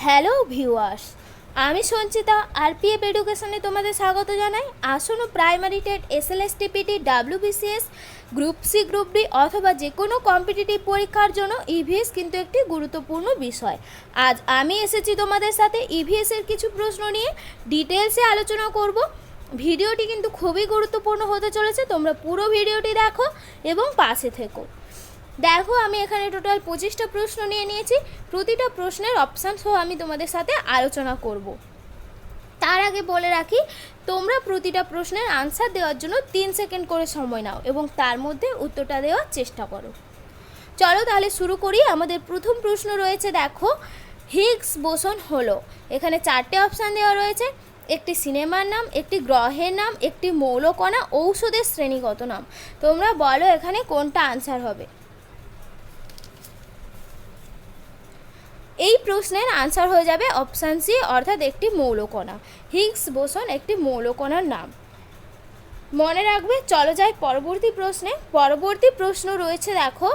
Hello viewers, আমি Sanchita RPF এডুকেশনে তোমাদের স্বাগত জানাই। আসন্ন primary TET SLSTPT WBCS group C group D অথবা যে কোনো কম্পিটিটিভ পরীক্ষার জন্য ইভিএস কিন্তু একটি গুরুত্বপূর্ণ বিষয়। আজ আমি এসেছি তোমাদের সাথে ইভিএসের কিছু প্রশ্ন নিয়ে ডিটেলসে আলোচনা করব। ভিডিওটি কিন্তু খুবই গুরুত্বপূর্ণ হতে চলেছে, তোমরা পুরো ভিডিওটি দেখো এবং পাশে থেকো। দেখো, আমি এখানে টোটাল 25টা প্রশ্ন নিয়ে নিয়েছি। প্রতিটা প্রশ্নের অপশান সহ আমি তোমাদের সাথে আলোচনা করব। তার আগে বলে রাখি, তোমরা প্রতিটা প্রশ্নের আনসার দেওয়ার জন্য 3 সেকেন্ড করে সময় নাও এবং তার মধ্যে উত্তরটা দেওয়ার চেষ্টা করো। চলো তাহলে শুরু করি। আমাদের প্রথম প্রশ্ন রয়েছে, দেখো, হিগস বোসন হলো, এখানে 4টে অপশান দেওয়া রয়েছে। একটি সিনেমার নাম, একটি গ্রহের নাম, একটি মৌলকণা, ঔষধের শ্রেণীগত নাম। তোমরা বলো এখানে কোনটা আনসার হবে। এই প্রশ্নের আনসার হয়ে যাবে অপশান সি, অর্থাৎ একটি মৌলকণা। হিগস বোসন একটি মৌলকণার নাম, মনে রাখবে। চলো যাই পরবর্তী প্রশ্নে। পরবর্তী প্রশ্ন রয়েছে, দেখো,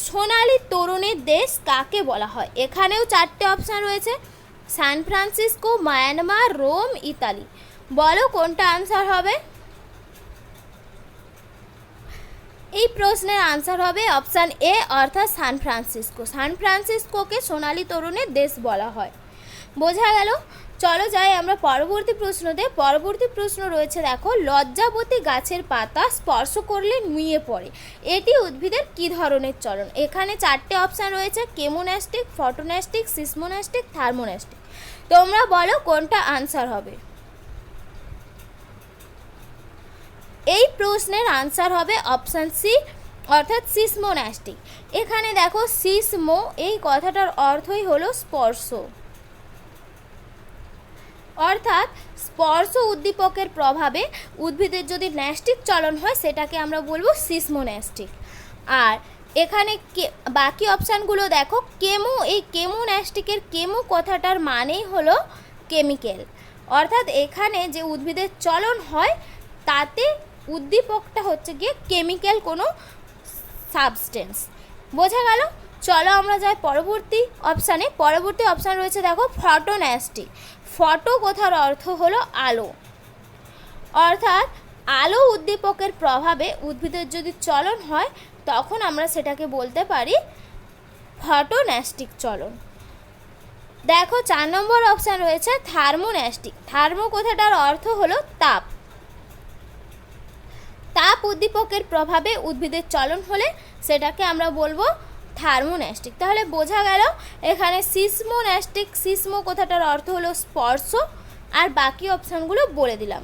সোনালি তরুণের দেশ কাকে বলা হয়। এখানেও 4টে অপশান রয়েছে, San Francisco, Myanmar, Rome, Italy. বলো কোনটা আনসার হবে। এই প্রশ্নের আনসার হবে অপশান এ, অর্থাৎ সান ফ্রান্সিসকো। সান ফ্রান্সিসকোকে সোনালি তরুণের দেশ বলা হয়। বোঝা গেল। চলো যাই আমরা পরবর্তী প্রশ্নতে। পরবর্তী প্রশ্ন রয়েছে, দেখো, লজ্জাবতী গাছের পাতা স্পর্শ করলে নুয়ে পড়ে, এটি উদ্ভিদের কী ধরনের চলন। এখানে 4টে অপশান রয়েছে, কেমোন্যাস্টিক, ফটোন্যাস্টিক, সিসমোন্যাস্টিক, থার্মোন্যাস্টিক। তোমরা বলো কোনটা আনসার হবে। এই প্রশ্নের আনসার হবে অপশান সি, অর্থাৎ সিসমোন্যাস্টিক। এখানে দেখো, সিসমো এই কথাটার অর্থই হলো স্পর্শ, অর্থাৎ স্পর্শ উদ্দীপকের প্রভাবে উদ্ভিদের যদি ন্যাস্টিক চলন হয় সেটাকে আমরা বলবো সিসমোন্যাস্টিক। আর এখানে বাকি অপশানগুলো দেখো, কেমো, এই কেমোন্যাস্টিকের কেমো কথাটার মানেই হলো কেমিক্যাল, অর্থাৎ এখানে যে উদ্ভিদের চলন হয় তাতে উদ্দীপকটা হচ্ছে গিয়ে কেমিক্যাল কোনো সাবস্টেন্স। বোঝা গেল। চলো আমরা যাই পরবর্তী অপশানে। পরবর্তী অপশান রয়েছে, দেখো, ফটোন্যাস্টিক। ফটো কথার অর্থ হলো আলো, অর্থাৎ আলো উদ্দীপকের প্রভাবে উদ্ভিদের যদি চলন হয় তখন আমরা সেটাকে বলতে পারি ফটোন্যাস্টিক চলন। দেখো 4 নম্বর অপশান রয়েছে থার্মোন্যাস্টিক। থার্মো কথাটার অর্থ হলো তাপ। তাপ উদ্দীপকের প্রভাবে উদ্ভিদের চলন হলে সেটাকে আমরা বলবো থার্মোন্যাস্টিক। তাহলে বোঝা গেল এখানে সিসমোন্যাস্টিক, সিসমো কথাটার অর্থ হলো স্পর্শ, আর বাকি অপশানগুলো বলে দিলাম।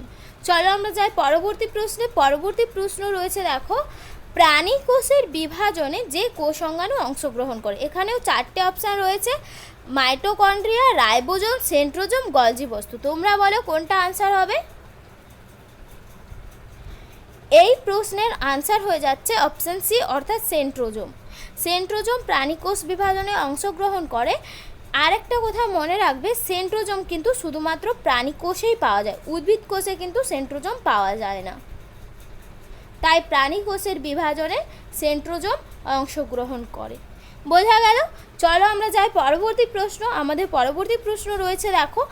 চলো আমরা যাই পরবর্তী প্রশ্নে। পরবর্তী প্রশ্ন রয়েছে, দেখো, প্রাণী কোষের বিভাজনে যে কোষ অঙ্গাণু অংশগ্রহণ করে। এখানেও 4টে অপশান রয়েছে, মাইটোকন্ড্রিয়া, রাইবোজোম, সেন্ট্রোজোম, গলজি বস্তু। তোমরা বলো কোনটা আনসার হবে। এই প্রশ্নের আনসার হয়ে যাচ্ছে অপশান সি, অর্থাৎ সেন্ট্রোজোম। সেন্ট্রোজোম প্রাণীকোষ বিভাজনে অংশগ্রহণ করে। আরেকটা কথা মনে রাখবে, সেন্ট্রোজোম কিন্তু শুধুমাত্র প্রাণীকোষেই পাওয়া যায়, উদ্ভিদ কোষে কিন্তু সেন্ট্রোজোম পাওয়া যায় না। তাই প্রাণীকোষের বিভাজনে সেন্ট্রোজোম অংশগ্রহণ করে। বোঝা গেল। চলো আমরা যাই পরবর্তী প্রশ্ন। আমাদের পরবর্তী প্রশ্ন রয়েছে, দেখো,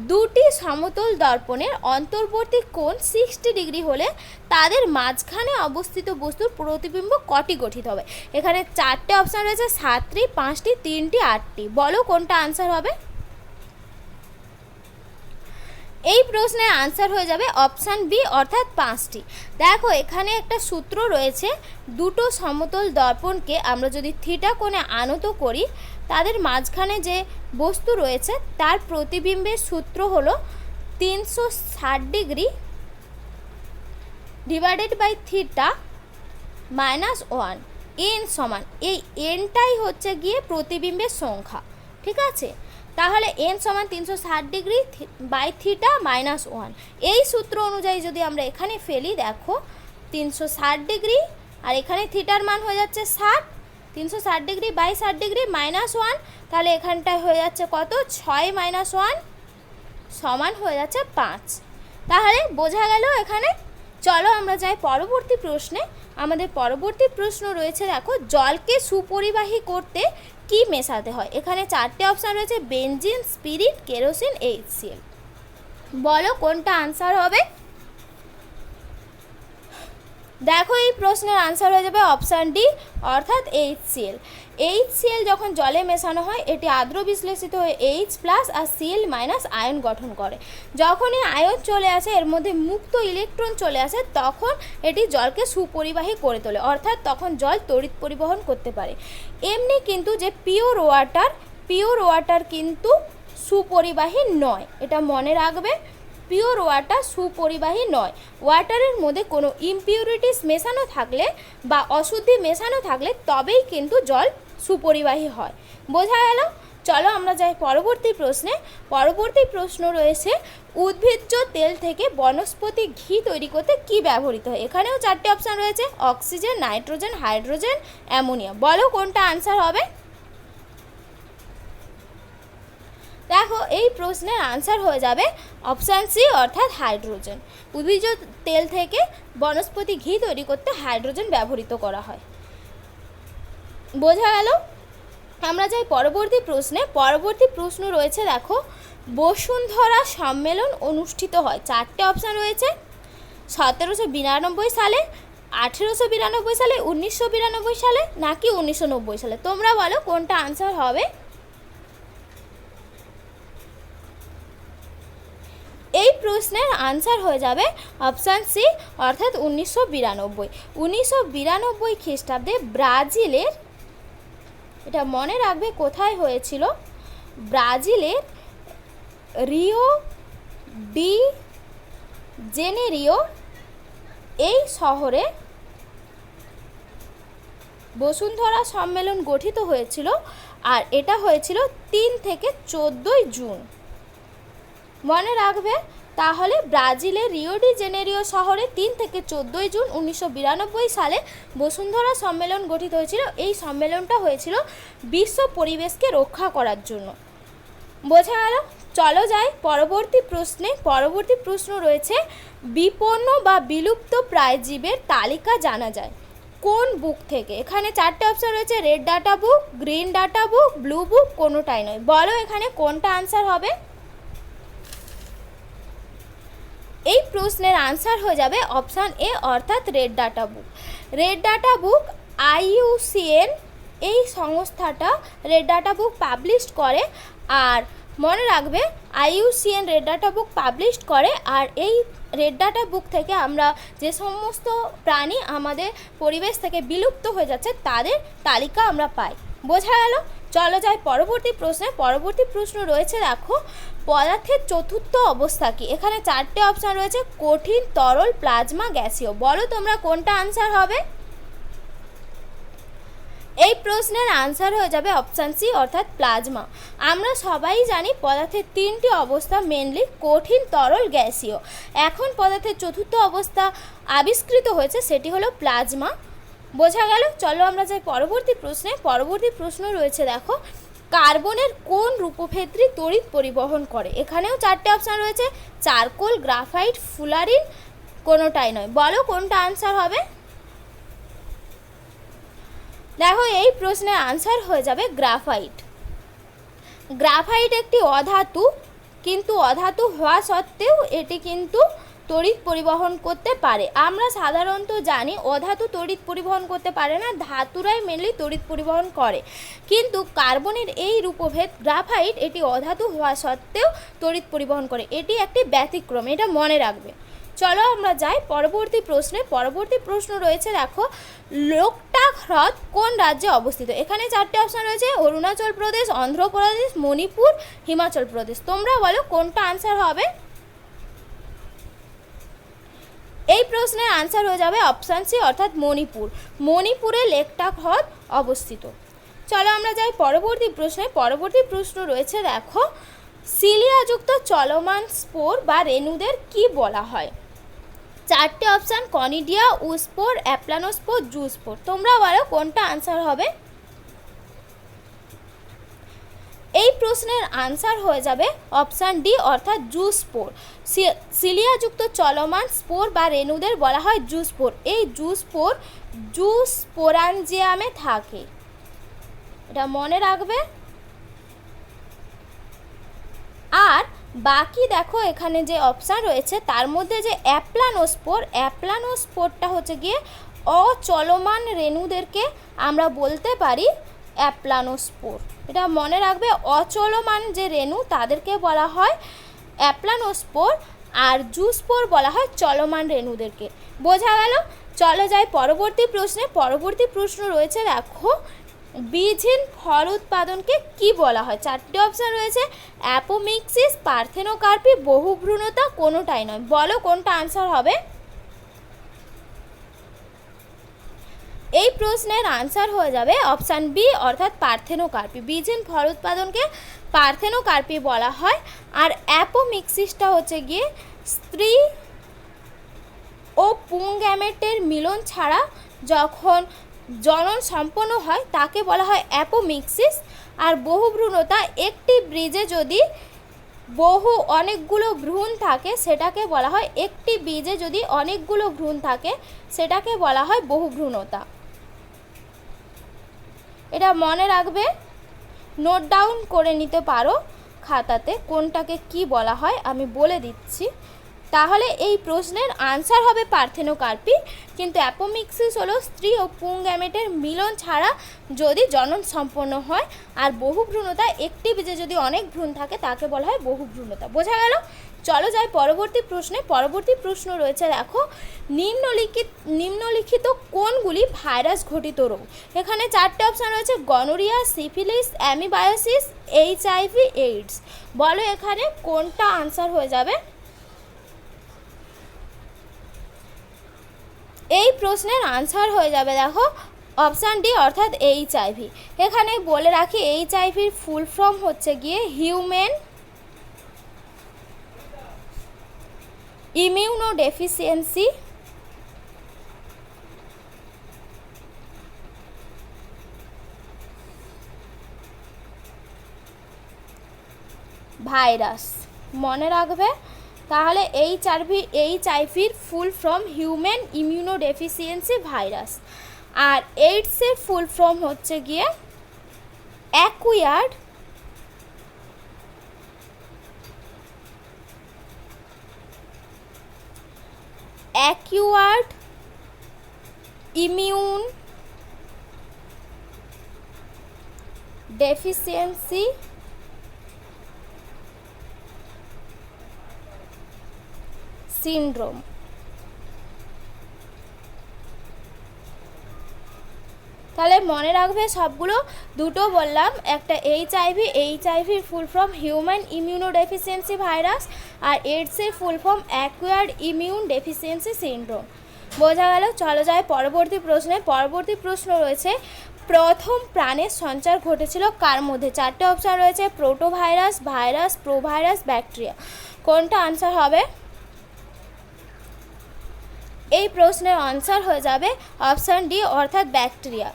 দুটি সমতল দর্পণের অন্তর্বর্তী কোণ 60 ডিগ্রি হলে তাদের মাঝখানে অবস্থিত বস্তুর প্রতিবিম্ব কটি গঠিত হবে। এখানে 4টে অপশান রয়েছে, 7টি, 5টি, 3টি, 8টি। বলো কোনটা আনসার হবে। এই প্রশ্নের আনসার হয়ে যাবে অপশান বি, অর্থাৎ 5টি। দেখো এখানে একটা সূত্র রয়েছে, দুটো সমতল দর্পণকে আমরা যদি থিটা কোণে আনত করি তাদের মাঝখানে যে বস্তু রয়েছে তার প্রতিবিম্বের সূত্র হলো 360 degree divided by theta -1। N সমান, এই এনটাই হচ্ছে গিয়ে প্রতিবিম্বের সংখ্যা, ঠিক আছে। তাহলে এন সমান 360 ডিগ্রি বাই থিটা -1। এই সূত্র অনুযায়ী যদি আমরা এখানে ফেলি, দেখো 360 ডিগ্রি আর এখানে থিটার মান হয়ে যাচ্ছে 60, 360 ডিগ্রি বাই 60 ডিগ্রি -1, তাহলে এখানটায় হয়ে যাচ্ছে কত, 6 - 1 সমান হয়ে যাচ্ছে 5। তাহলে বোঝা গেল এখানে। চলো আমরা যাই পরবর্তী প্রশ্নে। আমাদের পরবর্তী প্রশ্ন রয়েছে, দেখো, জলকে সুপরিবাহী করতে কি মেশাতে হয়? এখানে 4টে অপশান রয়েছে, বেনজিন, স্পিরিট, কেরোসিন, HCl। বলো কোনটা আনসার হবে? দেখো এই প্রশ্নের আনসার হয়ে যাবে অপশান ডি অর্থাৎ HCl। HCl যখন জলে মেশানো হয় এটি আর্দ্র বিশ্লেষিত হয়ে H+ আর Cl- আয়ন গঠন করে। যখনই আয়ন চলে আসে, এর মধ্যে মুক্ত ইলেকট্রন চলে আসে, তখন এটি জলকে সুপরিবাহী করে তোলে, অর্থাৎ তখন জল তড়িৎ পরিবহন করতে পারে। এমনি কিন্তু যে পিওর ওয়াটার কিন্তু সুপরিবাহী নয়, এটা মনে রাখবে। পিওর ওয়াটার সুপরিবাহী নয়। ওয়াটারের মধ্যে কোনো ইমপিউরিটিস মেশানো থাকলে বা অশুদ্ধি মেশানো থাকলে তবেই কিন্তু জল সুপরিবাহী হয়। বোঝা গেল? চলো আমরা যাই পরবর্তী প্রশ্নে। পরবর্তী প্রশ্ন রয়েছে, উদ্ভিজ্জ তেল থেকে বনস্পতি ঘি তৈরি করতে কি ব্যবহৃত হয়? এখানেও 4টে অপশান রয়েছে, অক্সিজেন, নাইট্রোজেন, হাইড্রোজেন, অ্যামোনিয়া। বলো কোনটা আনসার হবে? দেখো এই প্রশ্নের আনসার হয়ে যাবে অপশান সি অর্থাৎ হাইড্রোজেন। উদ্ভিজ্জ তেল থেকে বনস্পতি ঘি তৈরি করতে হাইড্রোজেন ব্যবহৃত করা হয়। বোঝা গেল? আমরা যাই পরবর্তী প্রশ্নে। পরবর্তী প্রশ্ন রয়েছে, দেখো বসুন্ধরা সম্মেলন অনুষ্ঠিত হয়। 4টে অপশান রয়েছে, 1792 সালে, 1892 সালে, 1992 সালে, নাকি 1990 সালে। তোমরা বলো কোনটা আনসার হবে? এই প্রশ্নের আনসার হয়ে যাবে অপশান সি অর্থাৎ 1992। 1992 খ্রিস্টাব্দে ব্রাজিলের, এটা মনে রাখবে কোথায় হয়েছিল, ব্রাজিলের রিও ডি জেনেরিও এই শহরে বসুন্ধরা সম্মেলন গঠিত হয়েছিল, আর এটা হয়েছিল 3 থেকে 14 জুন। মনে রাখবে তাহলে, ব্রাজিলের রিও ডি জেনেরিও শহরে 3 থেকে 14 জুন 1992 সালে বসুন্ধরা সম্মেলন গঠিত হয়েছিল। এই সম্মেলনটা হয়েছিল বিশ্ব পরিবেশকে রক্ষা করার জন্য। বোঝা গেল? চলো যাই পরবর্তী প্রশ্নে। পরবর্তী প্রশ্ন রয়েছে, বিপন্ন বা বিলুপ্ত প্রায় জীবের তালিকা জানা যায় কোন বুক থেকে? এখানে 4টে অপশান রয়েছে, red data book, green data book, blue book, কোনোটাই নয়। বলো এখানে কোনটা আনসার হবে? এই প্রশ্নের আনসার হয়ে যাবে অপশান এ অর্থাৎ red data book. Red data book IUCN এই সংস্থাটা রেড ডাটা বুক পাবলিশ করে, আর মনে রাখবে IUCN red data book publish করে, আর এই রেড ডাটা বুক থেকে আমরা যে সমস্ত প্রাণী আমাদের পরিবেশ থেকে বিলুপ্ত হয়ে যাচ্ছে তাদের তালিকা আমরা পাই। বোঝা গেল? চলো যাই পরবর্তী প্রশ্নে। পরবর্তী প্রশ্ন রয়েছে, দেখো পদার্থের চতুর্থ অবস্থা কি? এখানে 4টে অপশান রয়েছে, কঠিন, তরল, প্লাজমা, গ্যাসীয়। বলো তোমরা কোনটা আনসার হবে? এই প্রশ্নের আনসার হয়ে যাবে অপশান সি অর্থাৎ প্লাজমা। আমরা সবাই জানি পদার্থের 3টি অবস্থা, মেনলি কঠিন, তরল, গ্যাসীয়। এখন পদার্থের চতুর্থ অবস্থা আবিষ্কৃত হয়েছে, সেটি হলো প্লাজমা। বোঝা গেল? চলো আমরা যাই পরবর্তী প্রশ্নে। পরবর্তী প্রশ্ন রয়েছে, দেখো কার্বনের কোন রূপভেদ্রি তড়িৎ পরিবহন করে? এখানেও 4টে অপশান রয়েছে, চারকোল, গ্রাফাইট, ফুলারিন, কোনোটাই নয়। বলো কোনটা আনসার হবে? দেখো এই প্রশ্নের আনসার হয়ে যাবে গ্রাফাইট। গ্রাফাইট একটি অধাতু, কিন্তু অধাতু হওয়া সত্ত্বেও এটি কিন্তু তড়িৎ পরিবহন করতে পারে। আমরা সাধারণত জানি অধাতু তড়িৎ পরিবহন করতে পারে না, ধাতুরাই মেনলি তড়িৎ পরিবহন করে, কিন্তু কার্বনের এই রূপভেদ গ্রাফাইট এটি অধাতু হওয়া সত্ত্বেও তড়িৎ পরিবহন করে। এটি একটি ব্যতিক্রম, এটা মনে রাখবে। চলো আমরা যাই পরবর্তী প্রশ্নে। পরবর্তী প্রশ্ন রয়েছে, দেখো লোকটাক হ্রদ কোন রাজ্যে অবস্থিত? এখানে 4টে অপশান রয়েছে, অরুণাচল প্রদেশ, অন্ধ্রপ্রদেশ, মণিপুর, হিমাচল প্রদেশ। তোমরা বলো কোনটা আনসার হবে? এই প্রশ্নের আনসার হয়ে যাবে অপশান সি অর্থাৎ মণিপুর। মণিপুরে লেকটাক হ্রদ অবস্থিত। চলো আমরা যাই পরবর্তী প্রশ্নে। পরবর্তী প্রশ্ন রয়েছে, দেখো সিলিয়াযুক্ত চলমান স্পোর বা রেণুদের কি বলা হয়? 4টে option, conidia, oospore, aplanospore, zoospore. তোমরা বলো কোনটা আনসার হবে? এই প্রশ্নের আনসার হয়ে যাবে অপশান ডি অর্থাৎ জুস্পোর। সিলিয়াযুক্ত চলমান স্পোর বা রেণুদের বলা হয় জুস্পোর। এই জুস্পোর জুস্পোরাঞ্জিয়ামে থাকে। এটা মনে রাখবে। আর বাকি দেখো এখানে যে অপশান রয়েছে তার মধ্যে যে অ্যাপ্লানোস্পোরটা হচ্ছে গিয়ে অচলমান রেণুদেরকে আমরা বলতে পারি অ্যাপ্লানোস্পোর। এটা মনে রাখবে, অচলমান যে রেণু তাদেরকে বলা হয় অ্যাপ্লানোস্পোর, আর জুস্পোর বলা হয় চলমান রেণুদেরকে। বোঝা গেল? চলো যাই পরবর্তী প্রশ্নে। পরবর্তী প্রশ্ন রয়েছে দেখো, বীজহীন ফল উৎপাদনকে কি বলা হয়? চারটে অপশান রয়েছে, অ্যাপোমিক্সিস, পার্থেনোকার্পি, বহুভ্রূণতা, কোনোটাই নয়। বলো কোনটা আনসার হবে? এই প্রশ্নের আনসার হয়ে যাবে অপশান বি, অর্থাৎ পার্থেনোকার্পি। বীজহীন ফল উৎপাদনকে পার্থেনোকার্পি বলা হয়। আর অ্যাপোমিক্সিসটা হচ্ছে গিয়ে স্ত্রী ও পুংগ্যামেটের মিলন ছাড়া যখন জনন সম্পন্ন হয় তাকে বলা হয় অ্যাপোমিক্সিস। আর বহুভ্রূণতা, একটি বীজে যদি অনেকগুলো ভ্রূণ থাকে সেটাকে বলা হয়, একটি বীজে যদি অনেকগুলো ভ্রূণ থাকে সেটাকে বলা হয় বহুভ্রূণতা। এটা মনে রাখবে, নোট ডাউন করে নিতে পারো খাতাতে কোনটাকে কি বলা হয় আমি বলে দিচ্ছি। তাহলে এই প্রশ্নের আনসার হবে পার্থেনোকার্পি। কিন্তু অ্যাপোমিক্সিস হলো স্ত্রী ও পুংগ্যামেটের মিলন ছাড়া যদি জনন সম্পন্ন হয়। আর বহুভ্রূণতা, একটি বীজে যদি অনেক ভ্রূণ থাকে তাকে বলা হয় বহুভ্রূণতা। বোঝা গেল? চলো যাই পরবর্তী প্রশ্নে। পরবর্তী প্রশ্ন রয়েছে দেখো, নিম্নলিখিত কোনগুলি ভাইরাস ঘটিত রোগ? এখানে চারটে অপশান রয়েছে, গনোরিয়া, সিফিলিস, অ্যামিবায়োসিস, এইচআইভি, এইডস। বলো এখানে কোনটা আনসার হয়ে যাবে? এই প্রশ্নের আনসার হয়ে যাবে দেখো অপশান ডি, অর্থাৎ এইচআইভি। এখানে বলে রাখি এইচআইভির ফুল ফর্ম হচ্ছে গিয়ে হিউম্যান ইমিউনোডেফিসিয়েন্সি ভাইরাস। মনে রাখবে তাহলে এইচআইভির full form human immunodeficiency virus. আর এইডসের ফুল ফর্ম হচ্ছে গিয়ে অ্যাকুয়ার্ড ইমিউন ডেফিসিয়েন্সি সিনড্রোম। তাহলে মনে রাখবে সবগুলো, দুটো বললাম, একটা এইচআইভির full form human immunodeficiency virus, আর এইডসের full form acquired immune deficiency syndrome. বোঝা গেল? চলো যায় পরবর্তী প্রশ্নে। পরবর্তী প্রশ্ন রয়েছে, প্রথম প্রাণের সঞ্চার ঘটেছিল কার মধ্যে? চারটে অপশান রয়েছে, প্রোটোভাইরাস, ভাইরাস, প্রোভাইরাস, ব্যাকটেরিয়া। কোনটা আনসার হবে? এই প্রশ্নের আনসার হয়ে যাবে অপশান ডি, অর্থাৎ ব্যাকটেরিয়া।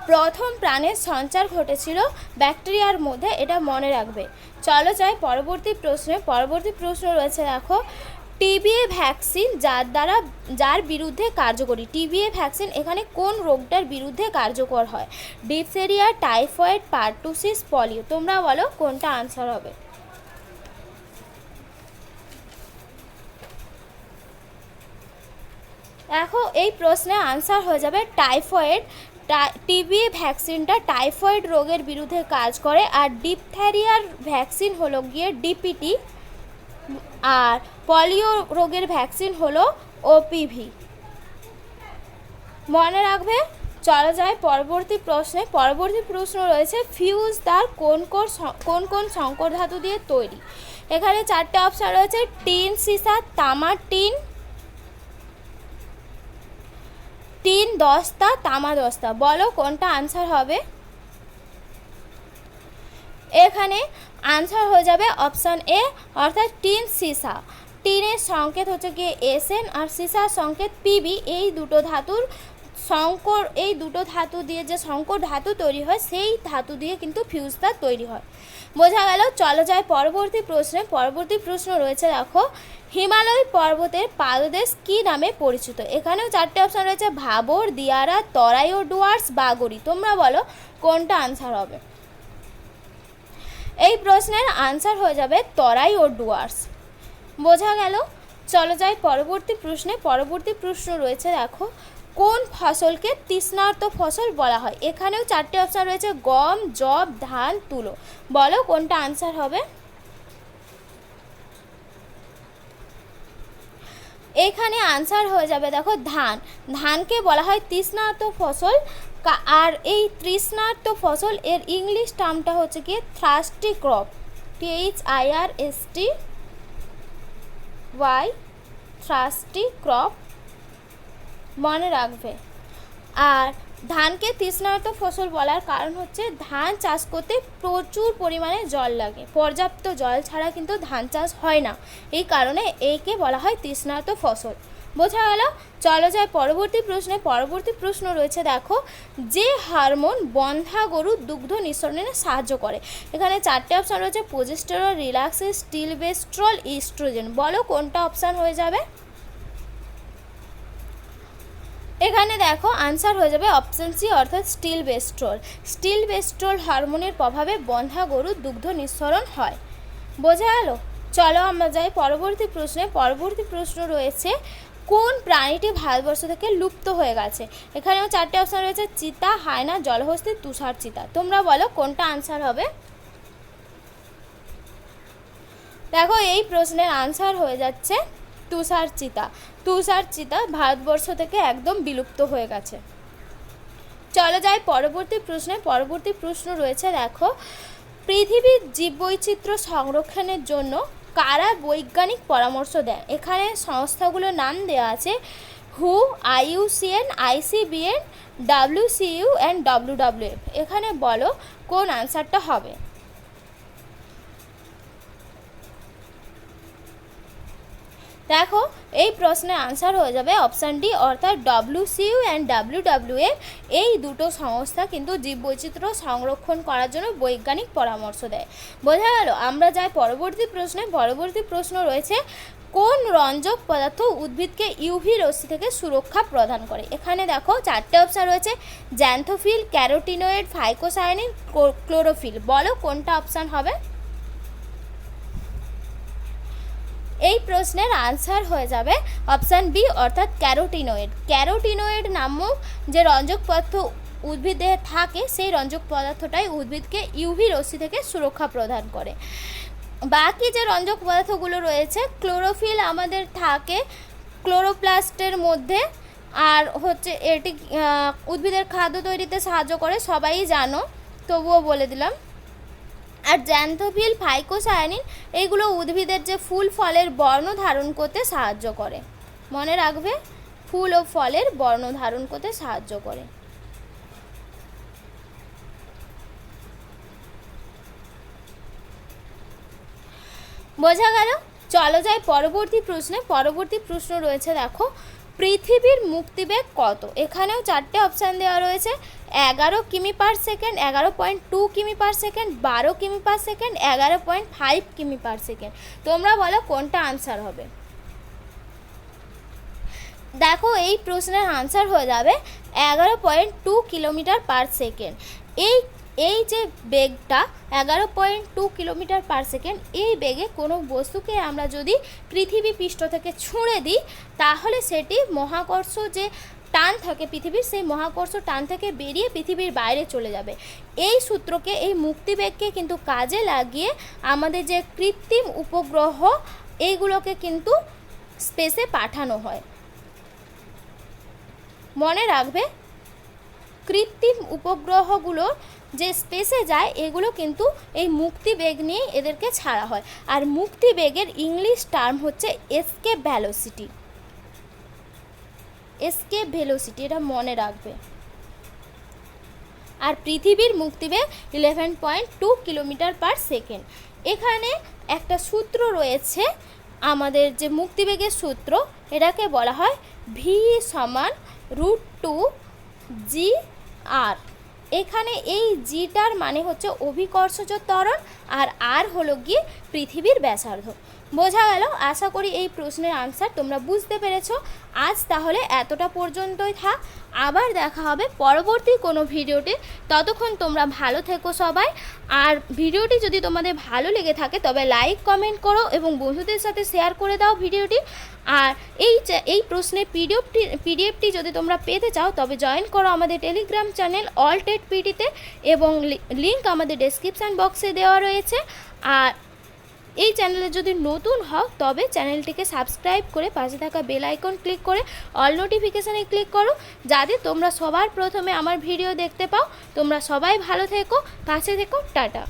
প্রথম প্রাণের সঞ্চার ঘটেছিল ব্যাকটেরিয়ার মধ্যে, এটা মনে রাখবে। চলো যাই পরবর্তী প্রশ্নে। পরবর্তী প্রশ্ন রয়েছে দেখো, টিবিএ ভ্যাকসিন যার বিরুদ্ধে কার্যকরী? টিবিএ ভ্যাকসিন এখানে কোন রোগটার বিরুদ্ধে কার্যকর হয়? Diphtheria, typhoid, pertussis, polio. তোমরা বলো কোনটা আনসার হবে? দেখো এই প্রশ্নে আনসার হয়ে যাবে টাইফয়েড। টিবি ভ্যাকসিনটা টাইফয়েড রোগের বিরুদ্ধে কাজ করে। আর ডিপথেরিয়ার ভ্যাকসিন হলো গিয়ে ডিপিটি। আর পলিও রোগের ভ্যাকসিন হলো ওপিভি। মনে রাখবে। চলো যায় পরবর্তী প্রশ্নে। পরবর্তী প্রশ্ন রয়েছে, ফিউজ তার কোন কোন সংকর ধাতু দিয়ে তৈরি? এখানে চারটে অপশান রয়েছে, টিন, সীসা, তামা, টিন দস্তা, তামা দস্তা। বলো কোনটা আনসার হবে? এখানে আনসার হয়ে যাবে অপশান এ, অর্থাৎ টিন সীসা। টিনের সংকেত হচ্ছে গিয়ে এসএন আর সীসার সংকেত পিবি। এই দুটো ধাতু দিয়ে যে সংকর ধাতু তৈরি হয় সেই ধাতু দিয়ে কিন্তু ফিউজ তার তৈরি হয়। বোঝা গেল। চলো যাই পরবর্তী প্রশ্নে। পরবর্তী প্রশ্ন রয়েছে দেখো, হিমালয় পর্বতের পাদদেশ কী নামে পরিচিত? এখানেও চারটে অপশান রয়েছে, ভাবর, দিয়ারা, তরাই ও ডুয়ার্স, বাগরি। তোমরা বলো কোনটা আনসার হবে? এই প্রশ্নের আনসার হয়ে যাবে তরাই ও ডুয়ার্স। বোঝা গেল। চলো যাই পরবর্তী প্রশ্নে। পরবর্তী প্রশ্ন রয়েছে দেখো, কোন ফসলকে তৃষ্ণার্ত ফসল বলা হয়? এখানেও চারটে অপশান রয়েছে, গম, যব, ধান, তুলো। বলো কোনটা আনসার হবে? এখানে আনসার হয়ে যাবে দেখো ধান। ধানকে বলা হয় তৃষ্ণার্ত ফসল। আর এই তৃষ্ণার্ত ফসল এর ইংলিশ টার্মটা হচ্ছে কি thirsty crop, THIRSTY, thirsty crop, মনে রাখবে। আর ধানকে তৃষ্ণার্ত ফসল বলার কারণ হচ্ছে ধান চাষ করতে প্রচুর পরিমাণে জল লাগে, পর্যাপ্ত জল ছাড়া কিন্তু ধান চাষ হয় না, এই কারণে একে বলা হয় তৃষ্ণার্ত ফসল। বোঝা গেল। চলো যাই পরবর্তী প্রশ্নে। পরবর্তী প্রশ্ন রয়েছে দেখো, যে হরমোন বন্ধ্যা গরুর দুগ্ধ নিঃসরণে সাহায্য করে? এখানে চারটে অপশান রয়েছে, প্রোজেস্টেরন, রিল্যাক্সেস, স্টিলবেস্ট্রল, ইস্ট্রোজেন। বলো কোনটা অপশান হয়ে যাবে? এখানে দেখো আনসার হয়ে যাবে অপশান সি, অর্থাৎ স্টিলবেস্ট্রল। স্টিলবেস্ট্রল হরমোনের প্রভাবে বন্ধ্যা গরুর দুগ্ধ নিঃসরণ হয়। বোঝা গেল। চলো আমরা যাই পরবর্তী প্রশ্নে। পরবর্তী প্রশ্ন রয়েছে, কোন প্রাণীটি ভারতবর্ষ থেকে লুপ্ত হয়ে গেছে? এখানেও চারটে অপশান রয়েছে, চিতা, হায়না, জলহস্তী, তুষার চিতা। তোমরা বলো কোনটা আনসার হবে? দেখো এই প্রশ্নের আনসার হয়ে যাচ্ছে তুষার চিতা। তুষার চিতা ভারতবর্ষ থেকে একদম বিলুপ্ত হয়ে গেছে। চলো যাই পরবর্তী প্রশ্নে। পরবর্তী প্রশ্ন রয়েছে দেখো, পৃথিবীর জীববৈচিত্র্য সংরক্ষণের জন্য কারা বৈজ্ঞানিক পরামর্শ দেয়? এখানে সংস্থাগুলোর নাম দেওয়া আছে, হু, IUCN, ICBN, WCU and WWF। এখানে বলো কোন আনসারটা হবে? দেখো এই প্রশ্নের আনসার হয়ে যাবে অপশান ডি, অর্থাৎ WCU অ্যান্ড WWF। এই দুটো সংস্থা কিন্তু জীববৈচিত্র্য সংরক্ষণ করার জন্য বৈজ্ঞানিক পরামর্শ দেয়। বোঝা গেল। আমরা যাই পরবর্তী প্রশ্নে। পরবর্তী প্রশ্ন রয়েছে, কোন রঞ্জক পদার্থ উদ্ভিদকে ইউভি রশ্মি থেকে সুরক্ষা প্রদান করে? এখানে দেখো চারটে অপশান রয়েছে, জ্যান্থোফিল, ক্যারোটিনয়েড, ফাইকোসায়ানিন, ক্লোরোফিল। বলো কোনটা অপশান হবে? এই প্রশ্নের আনসার হয়ে যাবে অপশান বি, অর্থাৎ ক্যারোটিনয়েড। ক্যারোটিনয়েড নামক যে রঞ্জক পদার্থ উদ্ভিদে থাকে, সেই রঞ্জক পদার্থটাই উদ্ভিদকে ইউভি রশ্মি থেকে সুরক্ষা প্রদান করে। বাকি যে রঞ্জক পদার্থগুলো রয়েছে, ক্লোরোফিল আমাদের থাকে ক্লোরোপ্লাস্টের মধ্যে, আর হচ্ছে এটি উদ্ভিদের খাদ্য তৈরিতে সাহায্য করে, সবাই জানো, তবুও বলে দিলাম। আর জ্যান্থোফিল, ফাইকোসায়ানিন এইগুলো উদ্ভিদের যে ফুল ফলের বর্ণ ধারণ করতে সাহায্য করে। মনে রাখবে, ফুল ও ফলের বর্ণ ধারণ করতে সাহায্য করে। বোঝা গেল। চলো যাই পরবর্তী প্রশ্নে। পরবর্তী প্রশ্ন রয়েছে দেখো, পৃথিবীর মুক্তিবেগ কত? এখানেও চারটে অপশান দেওয়া রয়েছে, 11 কিমি পার সেকেন্ড, 11.2 কিমি পার সেকেন্ড, 12 কিমি পার সেকেন্ড, 11.5 কিমি পার সেকেন্ড। তোমরা বলো কোনটা আনসার হবে? দেখো এই প্রশ্নের আনসার হয়ে যাবে 11.2 কিলোমিটার পার সেকেন্ড। এই যে বেগটা 11.2 কিলোমিটার পার সেকেন্ড, এই বেগে কোনো বস্তুকে আমরা যদি পৃথিবী পৃষ্ঠ থেকে ছুঁড়ে দিই, তাহলে সেটি মহাকর্ষ যে টান থাকে পৃথিবীর, সেই মহাকর্ষ টান থেকে বেরিয়ে পৃথিবীর বাইরে চলে যাবে। এই সূত্রকে, এই মুক্তিবেগকে কিন্তু কাজে লাগিয়ে আমাদের যে কৃত্রিম উপগ্রহ, এইগুলোকে কিন্তু স্পেসে পাঠানো হয়। মনে রাখবে, কৃত্রিম উপগ্রহগুলো যে স্পেসে যায়, এগুলো কিন্তু এই মুক্তিবেগ নিয়ে এদেরকে ছাড়া হয়। আর মুক্তিবেগের ইংলিশ টার্ম হচ্ছে এসকেপ ভেলোসিটি। এসকেপ ভেলোসিটি, এটা মনে রাখবে। আর পৃথিবীর মুক্তিবেগ 11.2 কিলোমিটার পার সেকেন্ড। এখানে একটা সূত্র রয়েছে, আমাদের যে মুক্তিবেগের সূত্র, এটাকে বলা হয় V = √2 GR। এখানে এই জিটার মানে হচ্ছে অভিকর্ষজ ত্বরণ, আর আর হলো গিয়ে পৃথিবীর ব্যাসার্ধ। বোঝা গেল? আশা করি এই প্রশ্নের আনসার তোমরা বুঝতে পেরেছো। আজ তাহলে এতটা পর্যন্তই থাক, আবার দেখা হবে পরবর্তী কোনো ভিডিওতে। ততক্ষণ তোমরা ভালো থেকো সবাই। আর ভিডিওটি যদি তোমাদের ভালো লেগে থাকে তবে লাইক কমেন্ট করো এবং বন্ধুদের সাথে শেয়ার করে দাও ভিডিওটি। আর এই প্রশ্নের পিডিএফটি যদি তোমরা পেতে চাও তবে জয়েন করো আমাদের টেলিগ্রাম চ্যানেল অল টেট পিডিতে, এবং লিঙ্ক আমাদের ডেসক্রিপশান বক্সে দেওয়া রয়েছে। আর এই চ্যানেলে যদি নতুন হও তবে চ্যানেলটিকে সাবস্ক্রাইব করে পাশে থাকা বেল আইকন ক্লিক করে অল নোটিফিকেশানে ক্লিক করো, যাতে তোমরা সবার প্রথমে আমার ভিডিও দেখতে পাও। তোমরা সবাই ভালো থেকো, পাশে থেকো, টাটা।